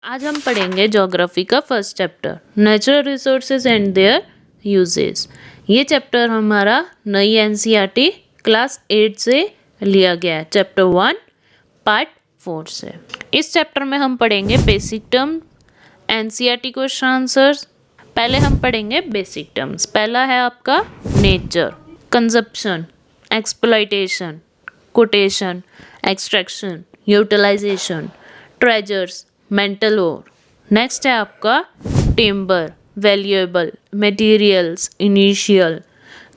आज हम पढ़ेंगे ज्योग्राफी का first chapter natural resources and there uses. ये चैप्टर हमारा नई एनसीईआरटी क्लास 8 से लिया गया है, चैप्टर 1 पार्ट 4 से। इस चैप्टर में हम पढ़ेंगे basic term, NCERT question answers. पहले हम पढ़ेंगे बेसिक टर्म्स। पहला है आपका nature, consumption, exploitation, quotation, extraction, utilisation, treasures, mental ore. Next है आपका timber, valuable, materials, initial,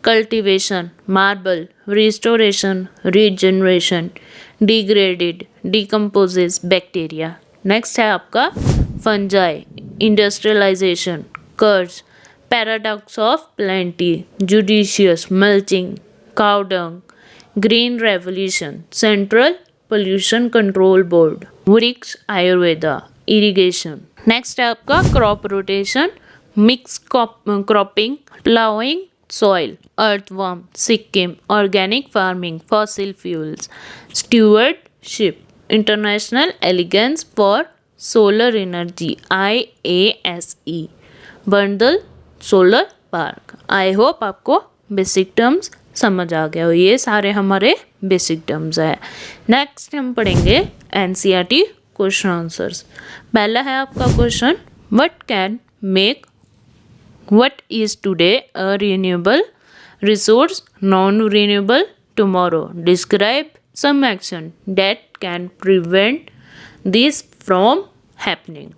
cultivation, marble, restoration, regeneration, degraded, decomposes, bacteria. Next है आपका फंजाई, इंडस्ट्रियलाइजेशन, कर्ज, paradox of plenty, judicious, mulching, cow dung, green revolution, central pollution control board, Vriksha Ayurveda, irrigation. Next है आपका crop rotation, mix cropping, ploughing soil, earthworm, Sikkim, organic farming, fossil fuels, stewardship, international alliance for solar energy IASE, Bhadla solar park. I hope आपको basic terms समझ आ गया हो। ये सारे हमारे बेसिक टर्म्स है। नेक्स्ट हम पढ़ेंगे एनसीईआरटी क्वेश्चन आंसर्स। पहला है आपका question, what is today a renewable resource, non renewable tomorrow, describe some action that can prevent this from happening.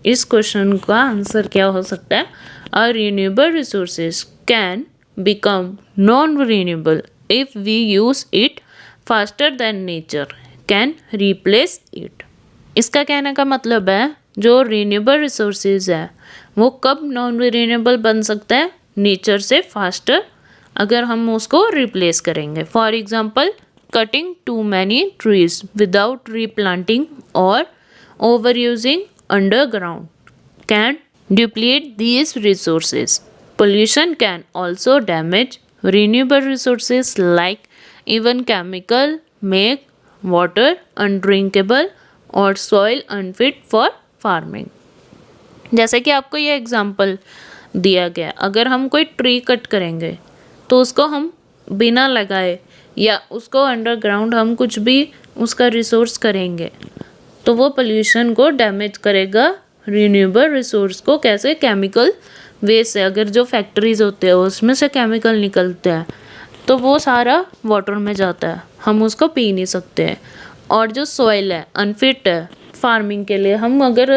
इस क्वेश्चन का आंसर क्या हो सकता है? A renewable resources can become non-renewable if we use it faster than nature can replace it। इसका कहने का मतलब है जो रिन्यूएबल रिसोर्सेज है वो कब नॉन रिन्यूएबल बन सकता है? नेचर से फास्टर अगर हम उसको रिप्लेस करेंगे। For example cutting too many trees without replanting और over using underground can deplete these resources। Pollution can also damage renewable resources like even chemical make water undrinkable और soil unfit for farming। जैसे कि आपको ये example दिया गया, अगर हम कोई ट्री कट करेंगे तो उसको हम बिना लगाए या उसको अंडरग्राउंड हम कुछ भी उसका रिसोर्स करेंगे तो वो पोल्यूशन को डैमेज करेगा। रिन्यूएबल रिसोर्स को कैसे? केमिकल वेस्ट है, अगर जो फैक्ट्रीज होते हैं उसमें से केमिकल निकलते हैं तो वो सारा वाटर में जाता है, हम उसको पी नहीं सकते हैं। और जो सॉइल है अनफिट है फार्मिंग के लिए, हम अगर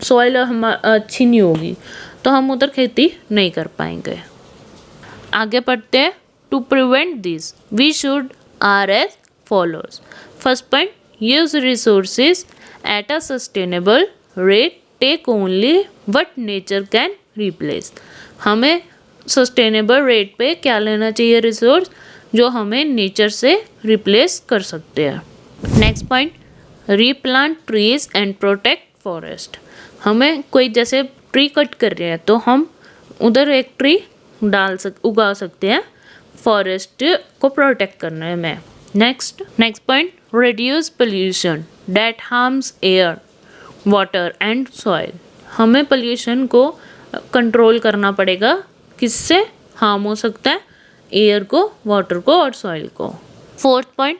सॉइल हम अच्छी नहीं होगी तो हम उधर खेती नहीं कर पाएंगे। आगे पढ़ते हैं। To prevent this we should are as followers. First point, use resources at a sustainable rate, take only what nature can replace. हमें सस्टेनेबल रेट पे क्या लेना चाहिए? रिसोर्स जो हमें नेचर से रिप्लेस कर सकते हैं। Next point, replant trees and protect forest. हमें कोई जैसे ट्री कट कर रहे हैं तो हम उधर एक ट्री उगा सकते हैं फॉरेस्ट को प्रोटेक्ट करने में। Next point, reduce pollution that harms air, water and soil. हमें पोल्यूशन को कंट्रोल करना पड़ेगा। किससे हार्म हो सकता है? एयर को, वाटर को और सॉइल को। Fourth point,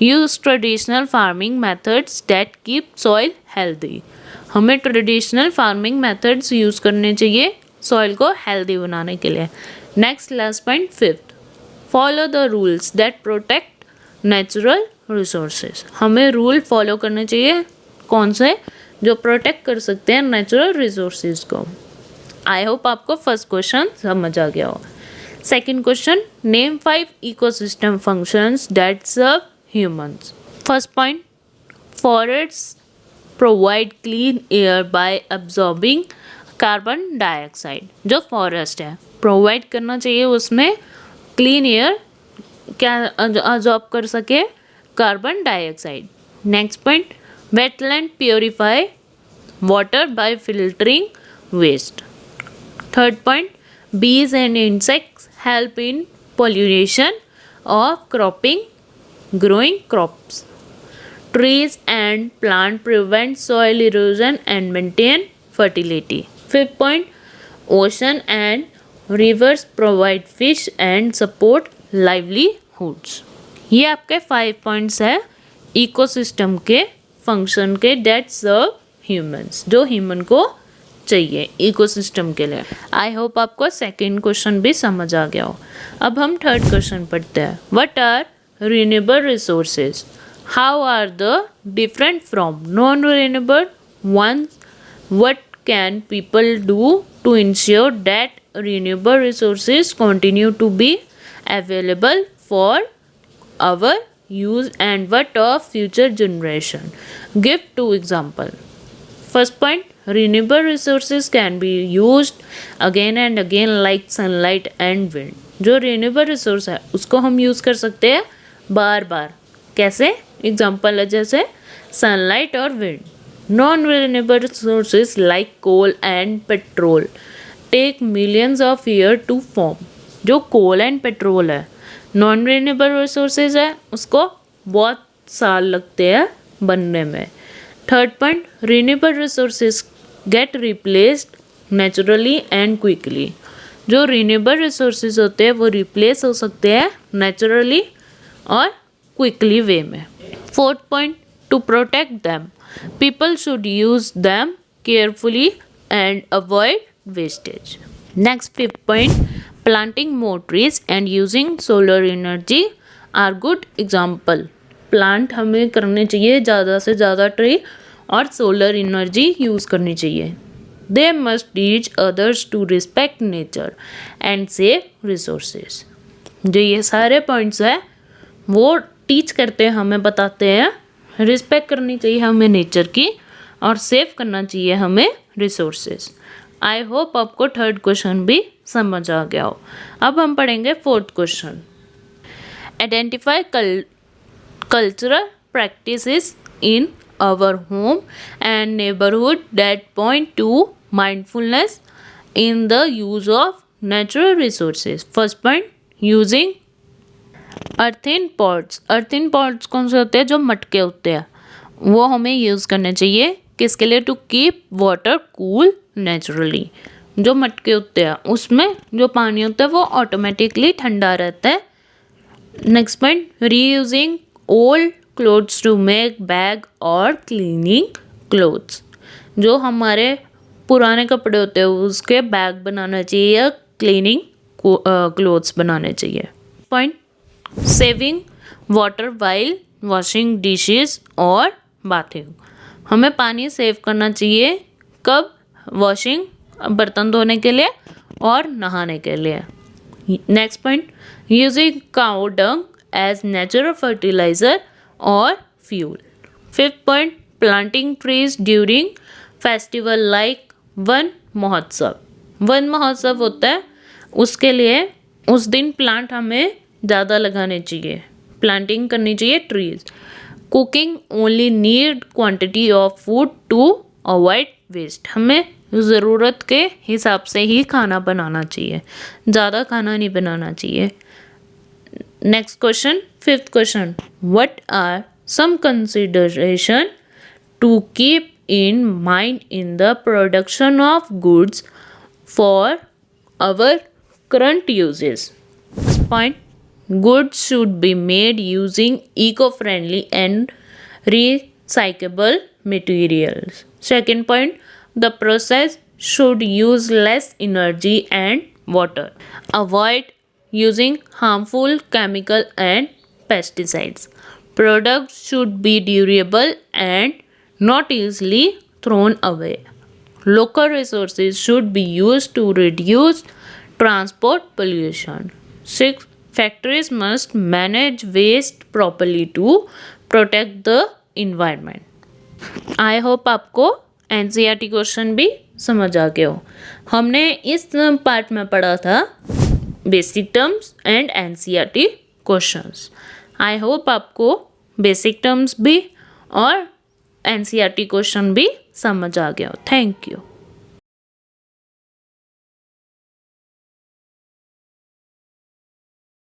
use traditional farming methods that keep soil healthy. हमें ट्रेडिशनल फार्मिंग मेथड्स यूज करने चाहिए सॉइल को हेल्दी बनाने के लिए। Next last point, fifth, follow the rules that protect natural resources. हमें रूल फॉलो करने चाहिए कौन से? जो प्रोटेक्ट कर सकते हैं नेचुरल रिसोर्सेज को। आई होप आपको फर्स्ट क्वेश्चन समझ आ गया हो। Second question, name 5 ecosystem functions that serve humans. First point, forests provide clean air by absorbing carbon dioxide. जो फॉरेस्ट है प्रोवाइड करना चाहिए उसमें क्लीन एयर क्या अब्सॉर्ब कर सके? Carbon dioxide. Next point, wetland purify water by filtering waste। Third point, bees and insects help in pollination of growing crops। Trees and plant prevent soil erosion and maintain fertility. Fifth point, ocean and rivers provide fish and support livelihoods. ये आपके 5 points है ecosystem के function के date सर्व humans, जो human को चाहिए ecosystem के लिए. आई होप आपको सेकेंड क्वेश्चन भी समझ आ गया हो. अब हम थर्ड क्वेश्चन पढ़ते हैं. What are renewable resources? How are they different from non renewable ones? What can people do to ensure that renewable resources continue to be available for our use and what of future generation? Give 2 example. First point, renewable resources can be used again and again like sunlight and wind. जो renewable resource है उसको हम use कर सकते हैं बार बार. कैसे? Example है जैसे sunlight और wind. Non-renewable resources like coal and petrol take millions of years to form. जो coal and petrol है नॉन रिन्यूएबल रिसोर्सेज है, उसको बहुत साल लगते हैं बनने में. Third point, renewable resources gate replaced naturally and quickly. जो रिन्यूएबल रिसोर्सेज होते हैं वो रिप्लेस हो सकते हैं नेचुरली और क्विकली वे में. Fourth point, to protect them people should use them carefully and avoid wastage. Next fifth point, planting more trees and using solar energy are good example. Plant हमें करने चाहिए ज़्यादा से ज़्यादा ट्री और solar energy use करनी चाहिए. They must teach others to respect nature and save resources. जो ये सारे पॉइंट्स हैं वो टीच करते हैं, हमें बताते हैं रिस्पेक्ट करनी चाहिए हमें नेचर की और सेव करना चाहिए हमें रिसोर्सेज. आई होप आपको थर्ड क्वेश्चन भी समझ आ गया हो. अब हम पढ़ेंगे fourth question. Identify cultural practices in our home and neighbourhood that point to mindfulness in the use of natural resources. First point, using earthen pots. Earthen pots कौन से होते हैं? जो मटके होते हैं वो हमें यूज़ करने चाहिए. किसके लिए? To keep water cool naturally. जो मटके होते हैं उसमें जो पानी होता है वो ऑटोमेटिकली ठंडा रहता है. Next point, reusing old clothes to make bag और क्लीनिंग क्लोथ्स. जो हमारे पुराने कपड़े होते हैं उसके बैग बनाना चाहिए या क्लीनिंग क्लोथ्स बनाने चाहिए. Point, saving water while washing dishes और बाथिंग. हमें पानी सेव करना चाहिए. कब? वॉशिंग, बर्तन धोने के लिए और नहाने के लिए. Next point, using cow dung as natural fertilizer और fuel. Fifth point, planting trees during festival like Van Mahotsav. Van Mahotsav होता है उसके लिए उस दिन प्लांट हमें ज़्यादा लगाने चाहिए, प्लांटिंग करनी चाहिए trees. Cooking only need quantity of food to avoid waste. हमें ज़रूरत के हिसाब से ही खाना बनाना चाहिए, ज़्यादा खाना नहीं बनाना चाहिए. Next question, fifth question, what are some consideration to keep in mind in the production of goods for our current uses? Point, goods should be made using eco-friendly and recyclable materials. Second point, the process should use less energy and water. Avoid using harmful chemical and pesticides. Products should be durable and not easily thrown away. Local resources should be used to reduce transport pollution. 6. Factories must manage waste properly to protect the environment. I hope आपको NCERT question भी समझ आ गया हो. हमने इस part में पढ़ा था basic terms and NCERT questions. I hope आपको बेसिक टर्म्स भी और NCERT क्वेश्चन भी समझ आ गया हो. Thank you.